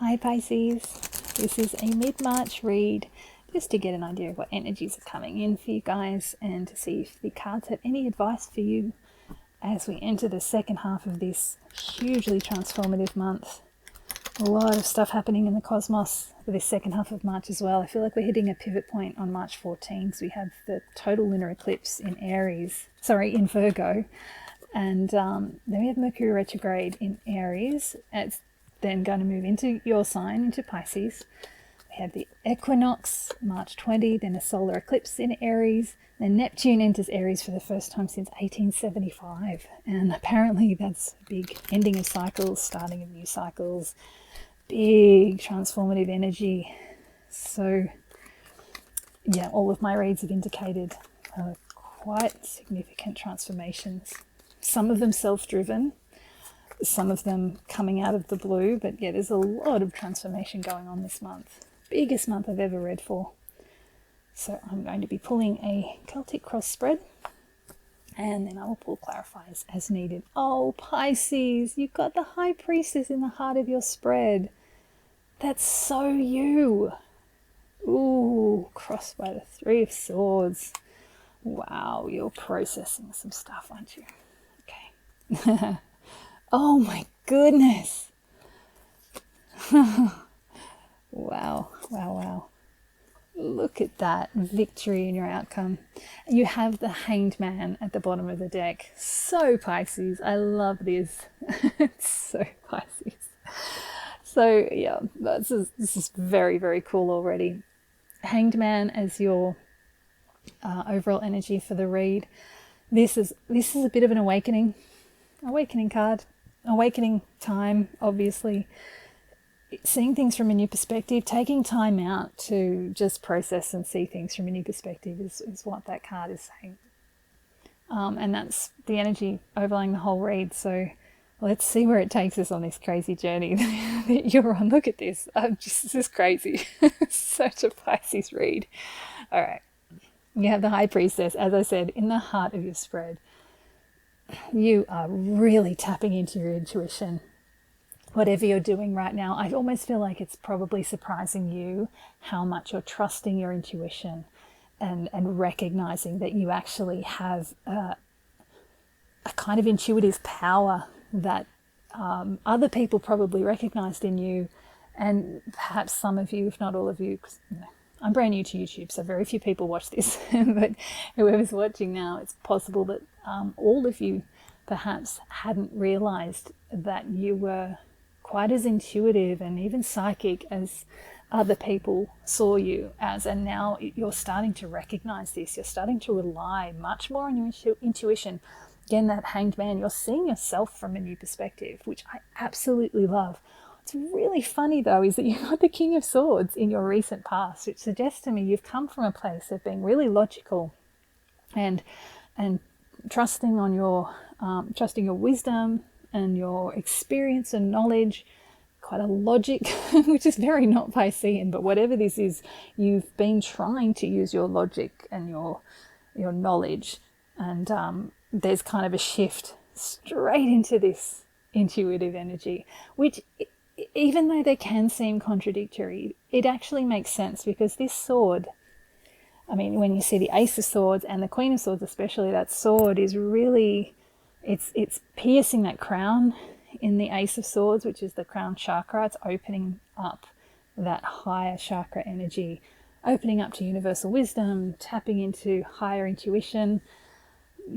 Hi Pisces, this is a mid-March read just to get an idea of what energies are coming in for you guys and to see if the cards have any advice for you as we enter the second half of this hugely transformative month. A lot of stuff happening in the cosmos for this second half of March as well. I feel like we're hitting a pivot point on March 14th. So we have the total lunar eclipse in Virgo, and then we have Mercury retrograde in Aries. It's then going to move into your sign, into Pisces. We have the equinox, March 20, then a solar eclipse in Aries. Then Neptune enters Aries for the first time since 1875. And apparently that's a big ending of cycles, starting of new cycles, big transformative energy. So, yeah, all of my reads have indicated quite significant transformations. Some of them self-driven, some of them coming out of the blue, but yeah, there's a lot of transformation going on this month. Biggest month I've ever read for. So I'm going to be pulling a Celtic cross spread, and then I will pull clarifiers as needed. Oh, Pisces, you've got the High Priestess in the heart of your spread. That's so you. Ooh, crossed by the Three of Swords. Wow, you're processing some stuff, aren't you? Okay. Oh my goodness. Wow. Look at that victory in your outcome. You have the Hanged Man at the bottom of the deck. So Pisces. I love this. It's so Pisces. So yeah, this is very, very cool already. Hanged Man as your overall energy for the read. This is a bit of an awakening card. Awakening time, obviously. Seeing things from a new perspective, taking time out to just process and see things from a new perspective is what that card is saying. And that's the energy overlaying the whole read. So let's see where it takes us on this crazy journey that you're on. Look at this. This is crazy. Such a Pisces read. All right. You have the High Priestess, as I said, in the heart of your spread. You are really tapping into your intuition. Whatever you're doing right now, I almost feel like it's probably surprising you how much you're trusting your intuition and recognizing that you actually have a kind of intuitive power that other people probably recognized in you, and perhaps some of you, if not all of you, 'cause, I'm brand new to YouTube, so very few people watch this, but whoever's watching now, it's possible that all of you perhaps hadn't realized that you were quite as intuitive and even psychic as other people saw you as, and now you're starting to recognize this. You're starting to rely much more on your intuition. Again, that Hanged Man, you're seeing yourself from a new perspective, which I absolutely love. What's really funny though is that you've got the King of Swords in your recent past, which suggests to me you've come from a place of being really logical and trusting on your wisdom and your experience and knowledge, quite a logic, which is very not Piscean, but whatever this is, you've been trying to use your logic and your knowledge, and there's kind of a shift straight into this intuitive energy, which, even though they can seem contradictory, it actually makes sense, because this sword, I mean, when you see the Ace of Swords and the Queen of Swords especially, that sword is really, it's piercing that crown in the Ace of Swords, which is the crown chakra. It's opening up that higher chakra energy, opening up to universal wisdom, tapping into higher intuition,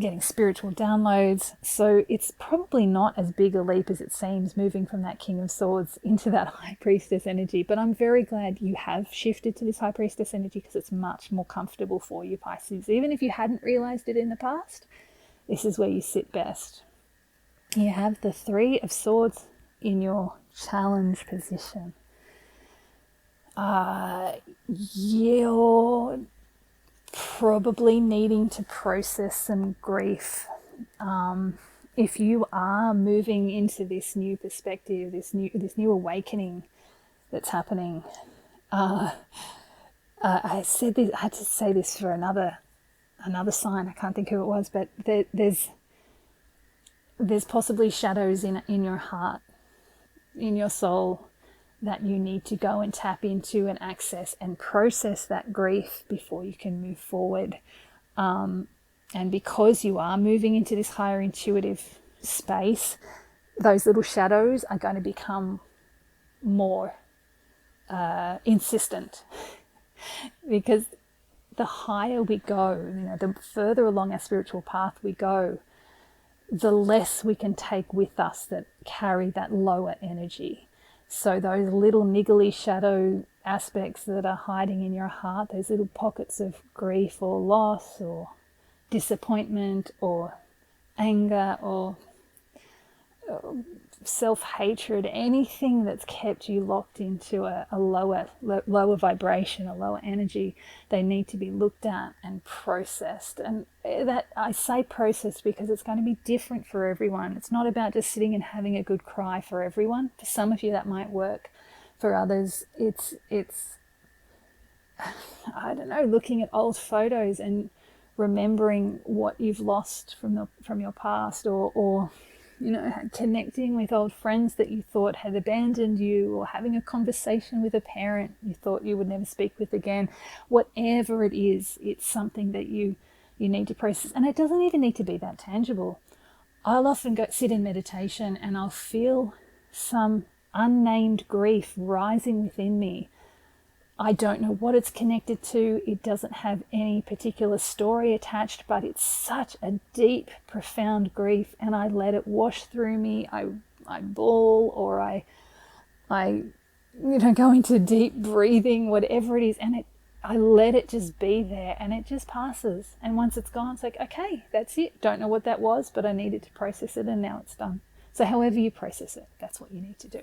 getting spiritual downloads. So it's probably not as big a leap as it seems, moving from that King of Swords into that High Priestess energy. But I'm very glad you have shifted to this High Priestess energy, because it's much more comfortable for you, Pisces. Even if you hadn't realized it in the past, this is where you sit best. You have the Three of Swords in your challenge position. You're probably needing to process some grief. If you are moving into this new perspective, this new awakening that's happening, I said this. I had to say this for another sign. I can't think who it was, but there's possibly shadows in your heart, in your soul, that you need to go and tap into and access and process that grief before you can move forward. And because you are moving into this higher intuitive space, those little shadows are going to become more insistent, because the higher we go, the further along our spiritual path we go, the less we can take with us that carry that lower energy. So those little niggly shadow aspects that are hiding in your heart, those little pockets of grief or loss or disappointment or anger or self-hatred, anything that's kept you locked into a lower vibration, a lower energy, they need to be looked at and processed. And that, I say processed because it's going to be different for everyone. It's not about just sitting and having a good cry for everyone. For some of you that might work. For others, it's I don't know, looking at old photos and remembering what you've lost from your past, or connecting with old friends that you thought had abandoned you, or having a conversation with a parent you thought you would never speak with again. Whatever it is, it's something that you need to process. And it doesn't even need to be that tangible. I'll often sit in meditation and I'll feel some unnamed grief rising within me. I don't know what it's connected to. It doesn't have any particular story attached, but it's such a deep, profound grief, and I let it wash through me. I bawl, or I go into deep breathing, whatever it is, and I let it just be there, and it just passes. And once it's gone, it's like, okay, that's it. Don't know what that was, but I needed to process it, and now it's done. So however you process it, that's what you need to do.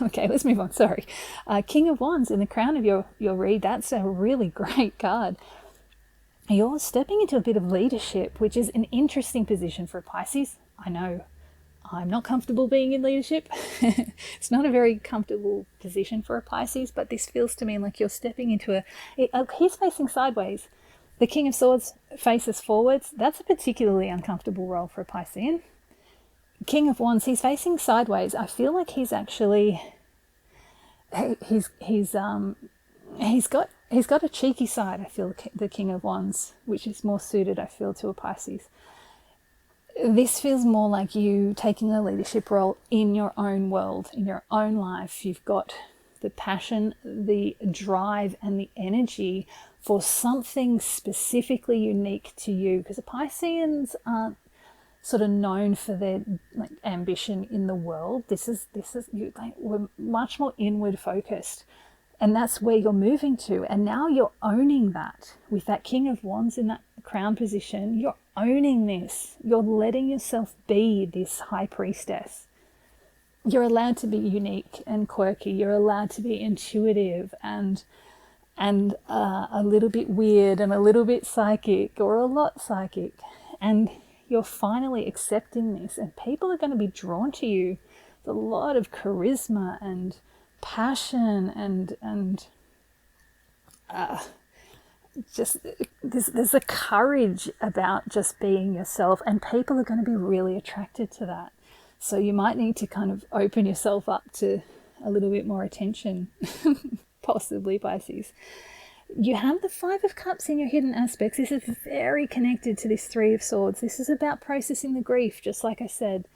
Okay, let's move on. Sorry. King of Wands in the crown of your read. That's a really great card. You're stepping into a bit of leadership, which is an interesting position for Pisces. I know I'm not comfortable being in leadership. It's not a very comfortable position for a Pisces, but this feels to me like you're stepping into he's facing sideways. The King of Swords faces forwards. That's a particularly uncomfortable role for a Piscean. King of Wands, he's facing sideways. I feel like he's actually he's got a cheeky side. I feel, the King of Wands, which is more suited, I feel, to a Pisces. This feels more like you taking a leadership role in your own world, in your own life. You've got the passion, the drive, and the energy for something specifically unique to you, because the Pisceans aren't sort of known for their ambition in the world. This is you. We're much more inward focused, and that's where you're moving to. And now you're owning that with that King of Wands in that crown position. You're owning this. You're letting yourself be this high priestess. You're allowed to be unique and quirky. You're allowed to be intuitive and a little bit weird and a little bit psychic, or a lot psychic, and you're finally accepting this, and people are going to be drawn to you. There's a lot of charisma and passion and just there's a courage about just being yourself, and people are going to be really attracted to that. So you might need to kind of open yourself up to a little bit more attention, possibly, Pisces. You have the Five of Cups in your hidden aspects. This is very connected to this Three of Swords. This is about processing the grief, just like I said.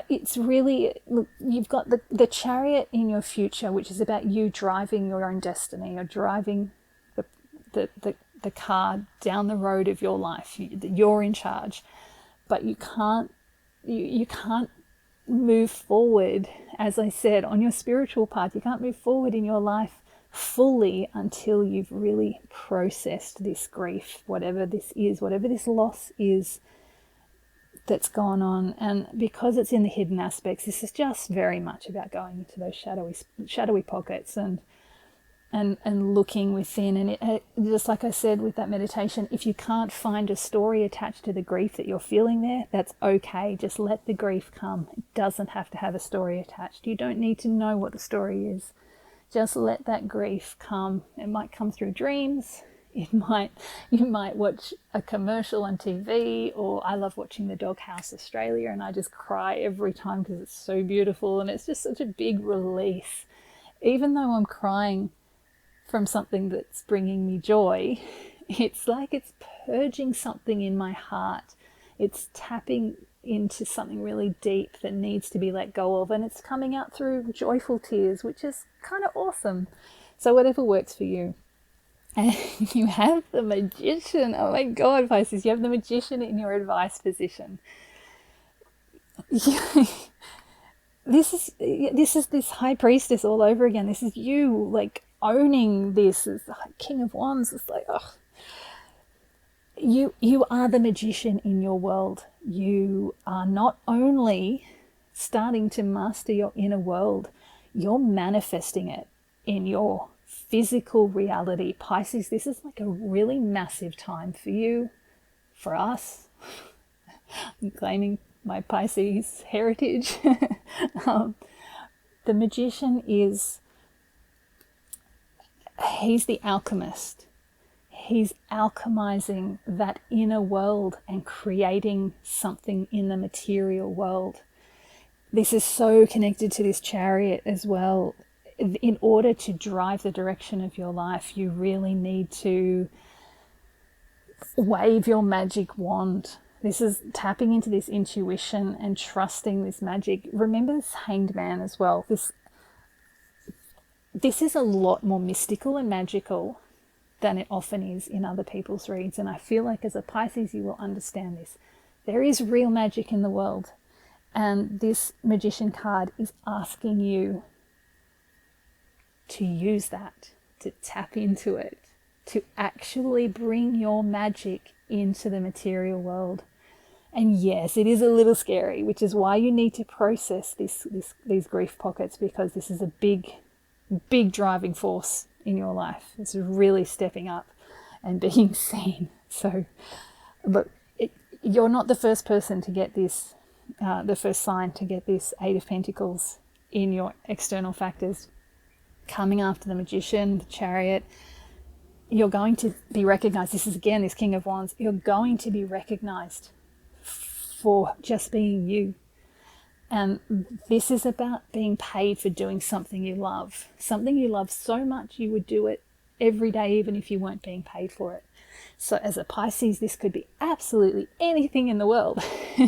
It's really, look, you've got the Chariot in your future, which is about you driving your own destiny. You're driving the car down the road of your life. You're in charge, but you can't move forward, as I said, on your spiritual path. You can't move forward in your life fully until you've really processed this grief, whatever this is, whatever this loss is that's gone on. And because it's in the hidden aspects, this is just very much about going into those shadowy pockets and looking within. And it, just like I said with that meditation, if you can't find a story attached to the grief that you're feeling there, that's okay. Just let the grief come. It doesn't have to have a story attached. You don't need to know what the story is. Just let that grief come. It might come through dreams. You might watch a commercial on TV, or I love watching the Doghouse Australia, and I just cry every time because it's so beautiful and it's just such a big release. Even though I'm crying from something that's bringing me joy, it's like it's purging something in my heart. It's tapping into something really deep that needs to be let go of, and it's coming out through joyful tears, which is kind of awesome. So whatever works for you. And you have the Magician. Oh my God, Pisces, you have the Magician in your advice position. This is this High Priestess all over again. This is you, like, owning this as the King of Wands. It's like, oh, you are the magician in your world. You are not only starting to master your inner world, you're manifesting it in your physical reality. Pisces, this is like a really massive time for you, for us. I'm claiming my Pisces heritage. The Magician he's the alchemist. He's alchemizing that inner world and creating something in the material world. This is so connected to this Chariot as well. In order to drive the direction of your life, you really need to wave your magic wand. This is tapping into this intuition and trusting this magic. Remember this Hanged Man as well. This is a lot more mystical and magical than it often is in other people's reads. And I feel like as a Pisces, you will understand this. There is real magic in the world. And this Magician card is asking you to use that, to tap into it, to actually bring your magic into the material world. And yes, it is a little scary, which is why you need to process these grief pockets, because this is a big driving force in your life. It's really stepping up and being seen. So, look, you're not the first person to get this, the first sign to get this Eight of Pentacles in your external factors. Coming after the Magician, the Chariot, you're going to be recognized. This is again this King of Wands. You're going to be recognized for just being you. And this is about being paid for doing something you love. Something you love so much you would do it every day, even if you weren't being paid for it. So as a Pisces, this could be absolutely anything in the world,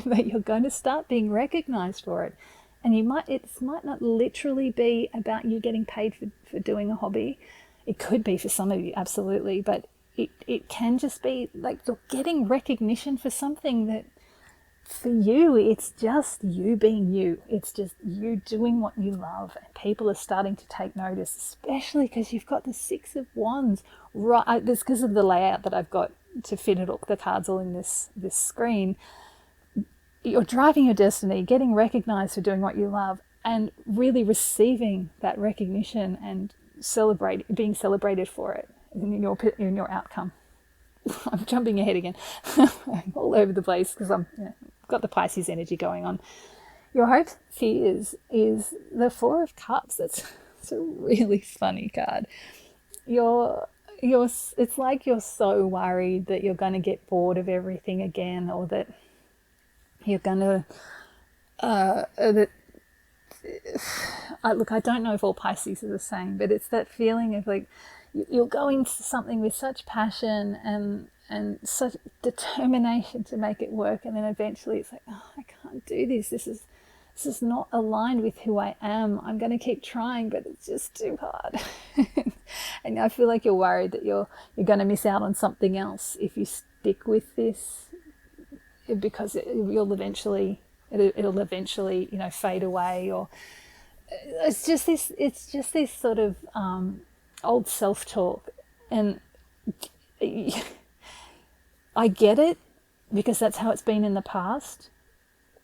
but you're going to start being recognized for it. And it might not literally be about you getting paid for doing a hobby. It could be for some of you, absolutely. But it can just be like you're getting recognition for something that for you, it's just you being you. It's just you doing what you love. And people are starting to take notice, especially because you've got the Six of Wands. Right, this because of the layout that I've got to fit it all, the cards all in this being you're driving your destiny, getting recognized for doing what you love, and really receiving that recognition and being celebrated for it in your outcome. I'm jumping ahead again. I'm all over the place because I've got the Pisces energy going on. Your hopes, fears is the Four of Cups. It's a really funny card. It's like you're so worried that you're going to get bored of everything again, or that you're going to look, I don't know if all Pisces are the same, but it's that feeling of like you're going to something with such passion and such determination to make it work, and then eventually it's like, oh, I can't do this. This is not aligned with who I am. I'm going to keep trying, but it's just too hard. And I feel like you're worried that you're going to miss out on something else if you stick with this, because it'll eventually fade away, or it's just this sort of old self-talk. And I get it, because that's how it's been in the past.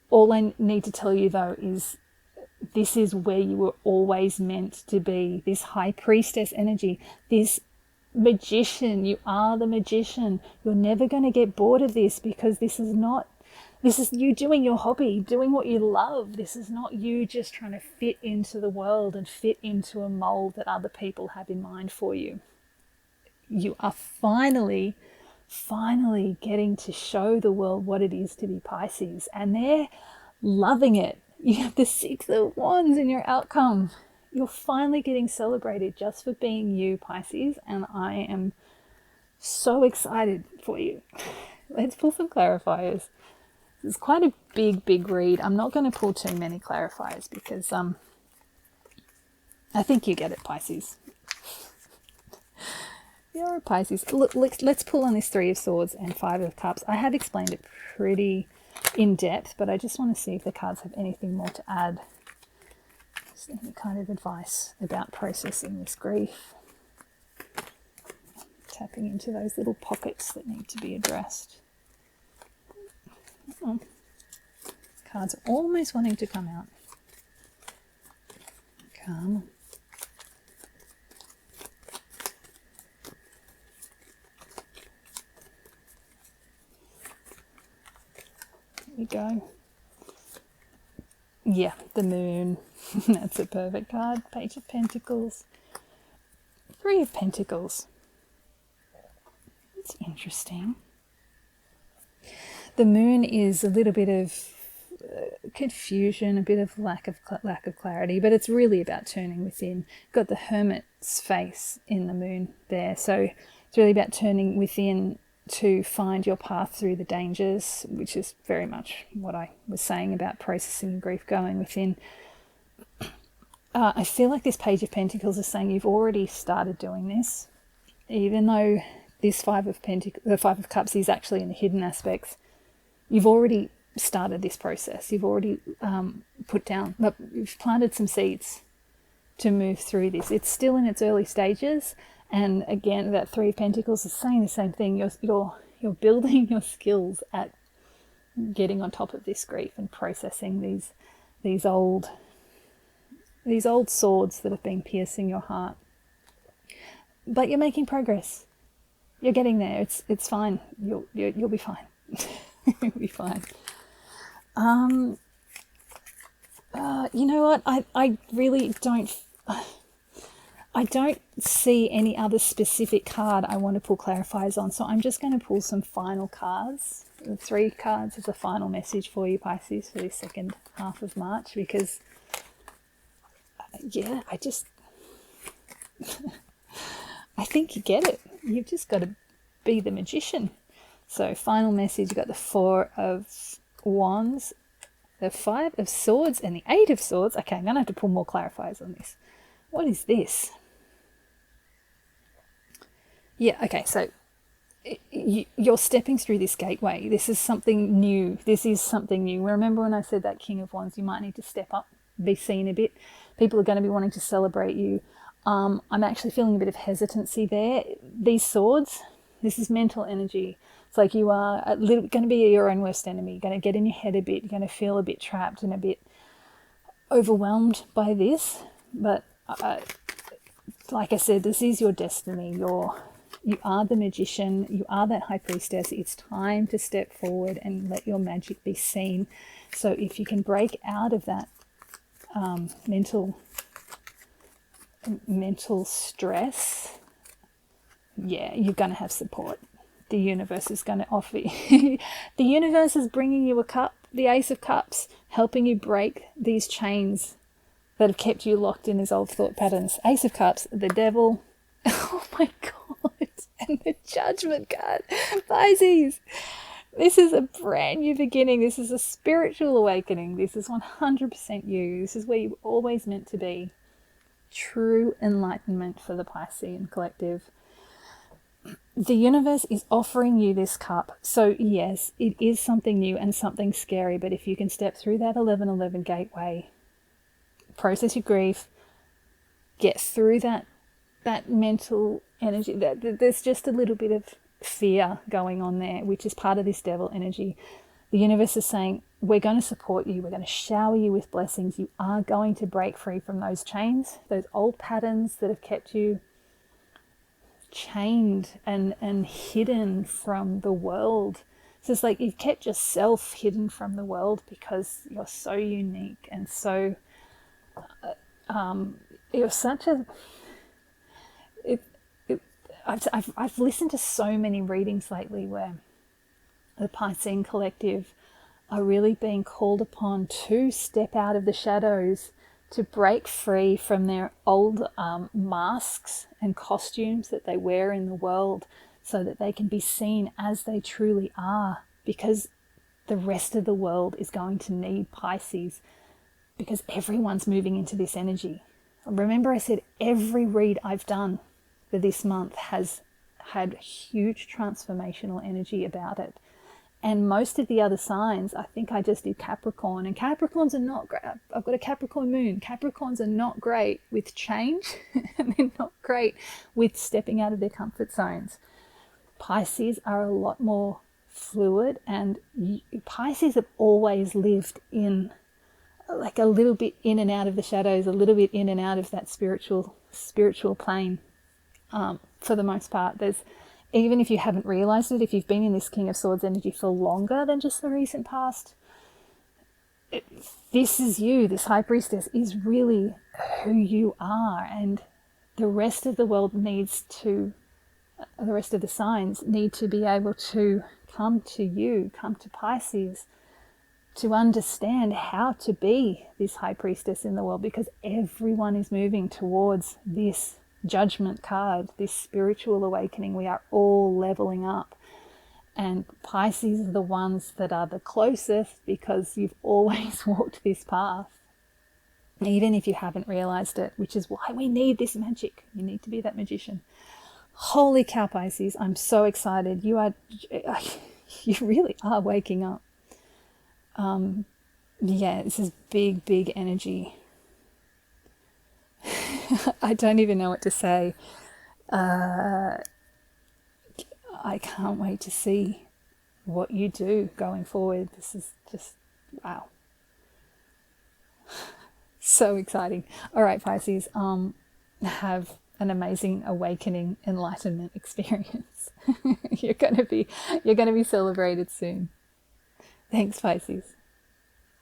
All I need to tell you though is this is where you were always meant to be. This High Priestess energy, this Magician, you are the Magician. You're never going to get bored of this, because this is you doing your hobby, doing what you love. This is not you just trying to fit into the world and fit into a mold that other people have in mind for you. You are finally getting to show the world what it is to be Pisces, and they're loving it. You have the Six of Wands in your outcome. You're finally getting celebrated just for being you, Pisces, and I am so excited for you. Let's pull some clarifiers. It's quite a big read. I'm not going to pull too many clarifiers because I think you get it, Pisces. You're a Pisces. Look, let's pull on this Three of Swords and Five of Cups. I have explained it pretty in depth, but I just want to see if the cards have anything more to add. Just any kind of advice about processing this grief. Tapping into those little pockets that need to be addressed. Cards are almost wanting to come out. Come on. Here we go. Yeah, the Moon. That's a perfect card. Page of Pentacles. Three of Pentacles. It's interesting. The Moon is a little bit of confusion, a bit of lack of clarity, but it's really about turning within. Got the Hermit's face in the Moon there, so it's really about turning within to find your path through the dangers, which is very much what I was saying about processing grief, going within. I feel like this Page of Pentacles is saying you've already started doing this, even though this the Five of Cups is actually in the hidden aspects. You've already started this process. You've already you've planted some seeds to move through this. It's still in its early stages, and again, that Three of Pentacles is saying the same thing. You're building your skills at getting on top of this grief and processing these old swords that have been piercing your heart. But you're making progress. You're getting there. It's fine. You'll be fine. You'll be fine. You know what? I really don't. I don't see any other specific card I want to pull clarifiers on, so I'm just going to pull some final cards. The 3 cards is a final message for you, Pisces, for the second half of March, because, yeah, I think you get it. You've just got to be the magician. So, final message, you've got the 4 of Wands, the 5 of Swords, and the 8 of Swords. Okay, I'm going to have to pull more clarifiers on this. What is this? Yeah, okay, so you're stepping through this gateway. This is something new. Remember when I said that King of Wands, you might need to step up, be seen a bit. People are going to be wanting to celebrate you. I'm actually feeling a bit of hesitancy there. These swords, this is mental energy. It's like you are going to be your own worst enemy. You're going to get in your head a bit. You're going to feel a bit trapped and a bit overwhelmed by this. But like I said, this is your destiny. You are the magician. You are that high priestess. It's time to step forward and let your magic be seen. So if you can break out of that mental stress, yeah, you're going to have support. The universe is going to offer you. The universe is bringing you a cup, the Ace of Cups, helping you break these chains that have kept you locked in these old thought patterns. Ace of Cups, the Devil. Oh my God. And the Judgment card. Pisces. This is a brand new beginning. This is a spiritual awakening. This is 100% you. This is where you were always meant to be. True enlightenment for the Piscean collective. The universe is offering you this cup. So yes, it is something new and something scary. But if you can step through that 1111 gateway, process your grief, get through that mental energy, there's just a little bit of fear going on there, which is part of this devil energy. The universe is saying, we're going to support you. We're going to shower you with blessings. You are going to break free from those chains, those old patterns that have kept you chained and hidden from the world. So it's like you've kept yourself hidden from the world because you're so unique and so you're such a I've listened to so many readings lately where the Piscean collective are really being called upon to step out of the shadows, to break free from their old masks and costumes that they wear in the world, so that they can be seen as they truly are, because the rest of the world is going to need Pisces, because everyone's moving into this energy. Remember I said every read I've done for this month has had huge transformational energy about it. And most of the other signs, I think I just did Capricorn, and Capricorns are not great. I've got a Capricorn moon. Capricorns are not great with change and they're not great with stepping out of their comfort zones. Pisces are a lot more fluid, and Pisces have always lived in like a little bit in and out of the shadows, a little bit in and out of that spiritual plane. For the most part, there's, even if you haven't realized it, if you've been in this King of Swords energy for longer than just the recent past, this is you. This High Priestess is really who you are, and the rest of the world needs to, the rest of the signs need to be able to come to you, come to Pisces, to understand how to be this High Priestess in the world, because everyone is moving towards this Judgment card, this spiritual awakening. We are all leveling up, and Pisces are the ones that are the closest, because you've always walked this path, even if you haven't realized it, which is why we need this magic. You need to be that magician. Holy cow, Pisces, I'm so excited. You really are waking up. Yeah, this is big energy. I don't even know what to say. I can't wait to see what you do going forward. This is just, wow. So exciting. All right, Pisces, have an amazing awakening, enlightenment experience. You're going to be celebrated soon. Thanks, Pisces.